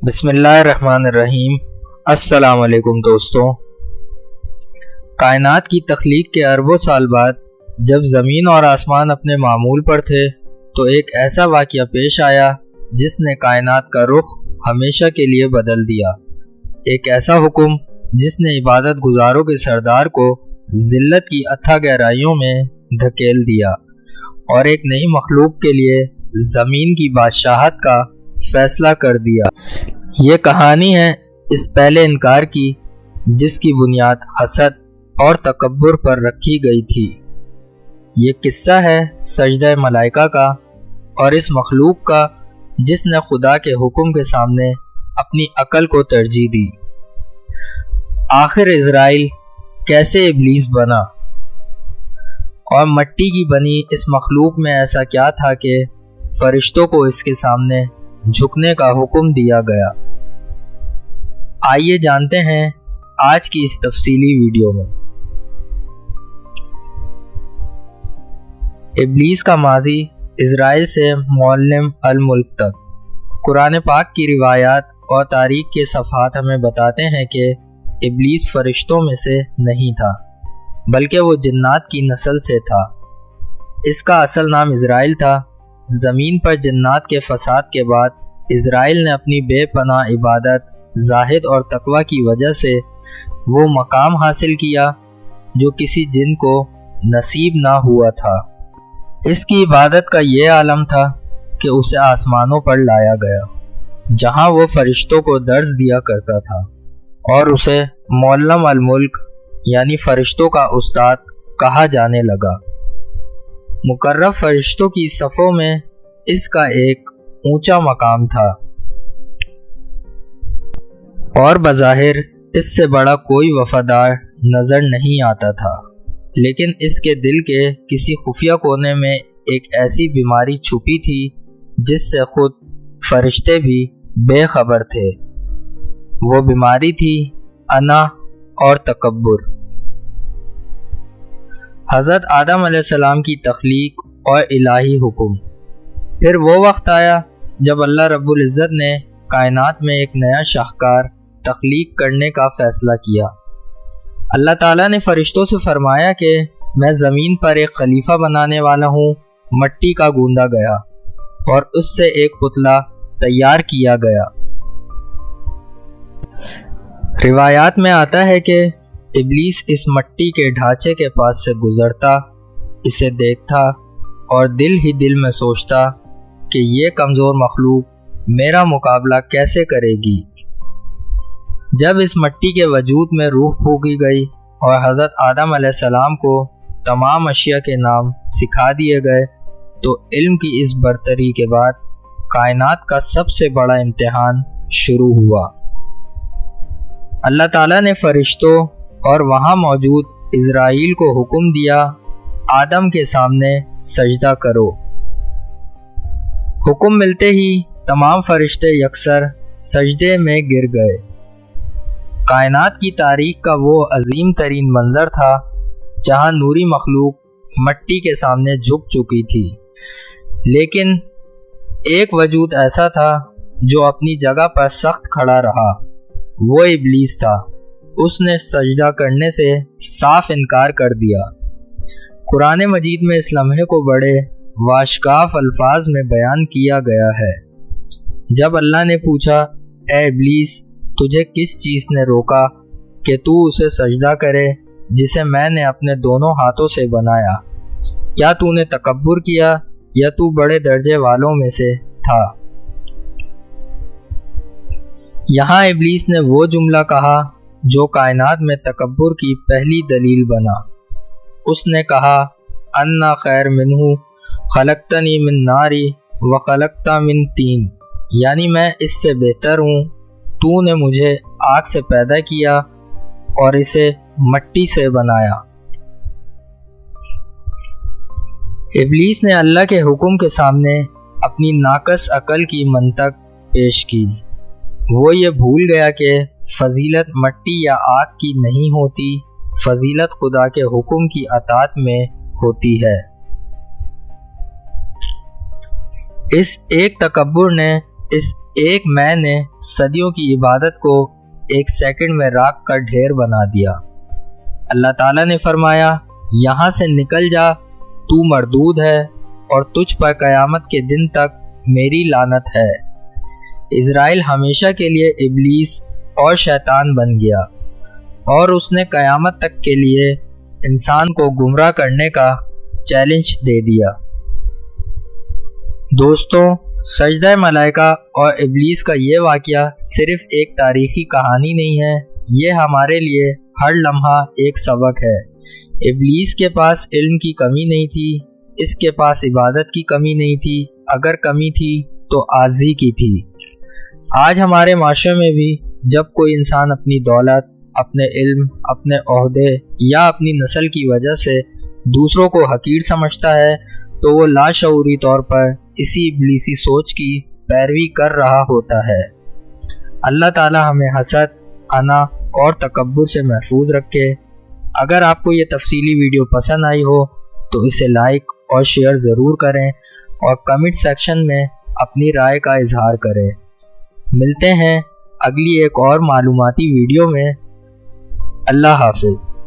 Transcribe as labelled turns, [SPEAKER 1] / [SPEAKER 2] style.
[SPEAKER 1] بسم اللہ الرحمن الرحیم۔ السلام علیکم دوستوں۔ کائنات کی تخلیق کے اربوں سال بعد جب زمین اور آسمان اپنے معمول پر تھے تو ایک ایسا واقعہ پیش آیا جس نے کائنات کا رخ ہمیشہ کے لیے بدل دیا۔ ایک ایسا حکم جس نے عبادت گزاروں کے سردار کو ذلت کی اتھا گہرائیوں میں دھکیل دیا اور ایک نئی مخلوق کے لیے زمین کی بادشاہت کا فیصلہ کر دیا۔ یہ کہانی ہے اس پہلے انکار کی جس کی بنیاد حسد اور تکبر پر رکھی گئی تھی۔ یہ قصہ ہے سجدہ ملائکہ کا اور اس مخلوق کا جس نے خدا کے حکم کے سامنے اپنی عقل کو ترجیح دی۔ آخر عزرائیل کیسے ابلیس بنا اور مٹی کی بنی اس مخلوق میں ایسا کیا تھا کہ فرشتوں کو اس کے سامنے جھکنے کا حکم دیا گیا؟ آئیے جانتے ہیں آج کی اس تفصیلی ویڈیو میں۔ ابلیس کا ماضی عزرائیل سے معلم الملک تک۔ قرآن پاک کی روایات اور تاریخ کے صفحات ہمیں بتاتے ہیں کہ ابلیس فرشتوں میں سے نہیں تھا بلکہ وہ جنات کی نسل سے تھا۔ اس کا اصل نام عزرائیل تھا۔ زمین پر جنات کے فساد کے بعد عزرائیل نے اپنی بے پناہ عبادت، زاہد اور تقوی کی وجہ سے وہ مقام حاصل کیا جو کسی جن کو نصیب نہ ہوا تھا۔ اس کی عبادت کا یہ عالم تھا کہ اسے آسمانوں پر لایا گیا جہاں وہ فرشتوں کو درس دیا کرتا تھا اور اسے معلم الملک یعنی فرشتوں کا استاد کہا جانے لگا۔ مقرب فرشتوں کی صفوں میں اس کا ایک اونچا مقام تھا اور بظاہر اس سے بڑا کوئی وفادار نظر نہیں آتا تھا، لیکن اس کے دل کے کسی خفیہ کونے میں ایک ایسی بیماری چھپی تھی جس سے خود فرشتے بھی بے خبر تھے۔ وہ بیماری تھی انا اور تکبر۔ حضرت آدم علیہ السلام کی تخلیق اور الہی حکم۔ پھر وہ وقت آیا جب اللہ رب العزت نے کائنات میں ایک نیا شاہکار تخلیق کرنے کا فیصلہ کیا۔ اللہ تعالیٰ نے فرشتوں سے فرمایا کہ میں زمین پر ایک خلیفہ بنانے والا ہوں۔ مٹی کا گوندا گیا اور اس سے ایک پتلا تیار کیا گیا۔ روایات میں آتا ہے کہ ابلیس اس مٹی کے ڈھانچے کے پاس سے گزرتا، اسے دیکھتا اور دل ہی دل میں سوچتا کہ یہ کمزور مخلوق میرا مقابلہ کیسے کرے گی۔ جب اس مٹی کے وجود میں روح پھونکی گئی اور حضرت آدم علیہ السلام کو تمام اشیاء کے نام سکھا دیے گئے تو علم کی اس برتری کے بعد کائنات کا سب سے بڑا امتحان شروع ہوا۔ اللہ تعالیٰ نے فرشتوں اور وہاں موجود عزرائیل کو حکم دیا آدم کے سامنے سجدہ کرو۔ حکم ملتے ہی تمام فرشتے یکسر سجدے میں گر گئے۔ کائنات کی تاریخ کا وہ عظیم ترین منظر تھا جہاں نوری مخلوق مٹی کے سامنے جھک چکی تھی، لیکن ایک وجود ایسا تھا جو اپنی جگہ پر سخت کھڑا رہا۔ وہ ابلیس تھا۔ اس نے سجدہ کرنے سے صاف انکار کر دیا۔ قرآن مجید میں اس لمحے کو بڑے واشگاف الفاظ میں بیان کیا گیا ہے۔ جب اللہ نے پوچھا، اے ابلیس، تجھے کس چیز نے روکا کہ تو اسے سجدہ کرے جسے میں نے اپنے دونوں ہاتھوں سے بنایا؟ کیا تو نے تکبر کیا یا تو بڑے درجے والوں میں سے تھا؟ یہاں ابلیس نے وہ جملہ کہا جو کائنات میں تکبر کی پہلی دلیل بنا۔ اس نے کہا، انا خیر منہ خلقتنی من ناری وخلقتا من طین، یعنی میں اس سے بہتر ہوں، تو نے مجھے آگ سے پیدا کیا اور اسے مٹی سے بنایا۔ ابلیس نے اللہ کے حکم کے سامنے اپنی ناقص عقل کی منطق پیش کی۔ وہ یہ بھول گیا کہ فضیلت مٹی یا آگ کی نہیں ہوتی، فضیلت خدا کے حکم کی اطاعت میں ہوتی ہے۔ اس ایک تکبر نے اس ایک میں نے صدیوں کی عبادت کو ایک سیکنڈ میں راکھ کا ڈھیر بنا دیا۔ اللہ تعالیٰ نے فرمایا، یہاں سے نکل جا، تو مردود ہے اور تجھ پر قیامت کے دن تک میری لعنت ہے۔ اسرائیل ہمیشہ کے لیے ابلیس اور شیطان بن گیا اور اس نے قیامت تک کے لیے انسان کو گمراہ کرنے کا چیلنج دے دیا۔ دوستوں، سجدہ ملائکہ اور ابلیس کا یہ واقعہ صرف ایک تاریخی کہانی نہیں ہے، یہ ہمارے لیے ہر لمحہ ایک سبق ہے۔ ابلیس کے پاس علم کی کمی نہیں تھی، اس کے پاس عبادت کی کمی نہیں تھی، اگر کمی تھی تو عاجزی کی تھی۔ آج ہمارے معاشرے میں بھی جب کوئی انسان اپنی دولت، اپنے علم، اپنے عہدے یا اپنی نسل کی وجہ سے دوسروں کو حقیر سمجھتا ہے تو وہ لاشعوری طور پر اسی ابلیسی سوچ کی پیروی کر رہا ہوتا ہے۔ اللہ تعالی ہمیں حسد، انا اور تکبر سے محفوظ رکھے۔ اگر آپ کو یہ تفصیلی ویڈیو پسند آئی ہو تو اسے لائک اور شیئر ضرور کریں اور کمنٹ سیکشن میں اپنی رائے کا اظہار کریں۔ ملتے ہیں اگلی ایک اور معلوماتی ویڈیو میں۔ اللہ حافظ۔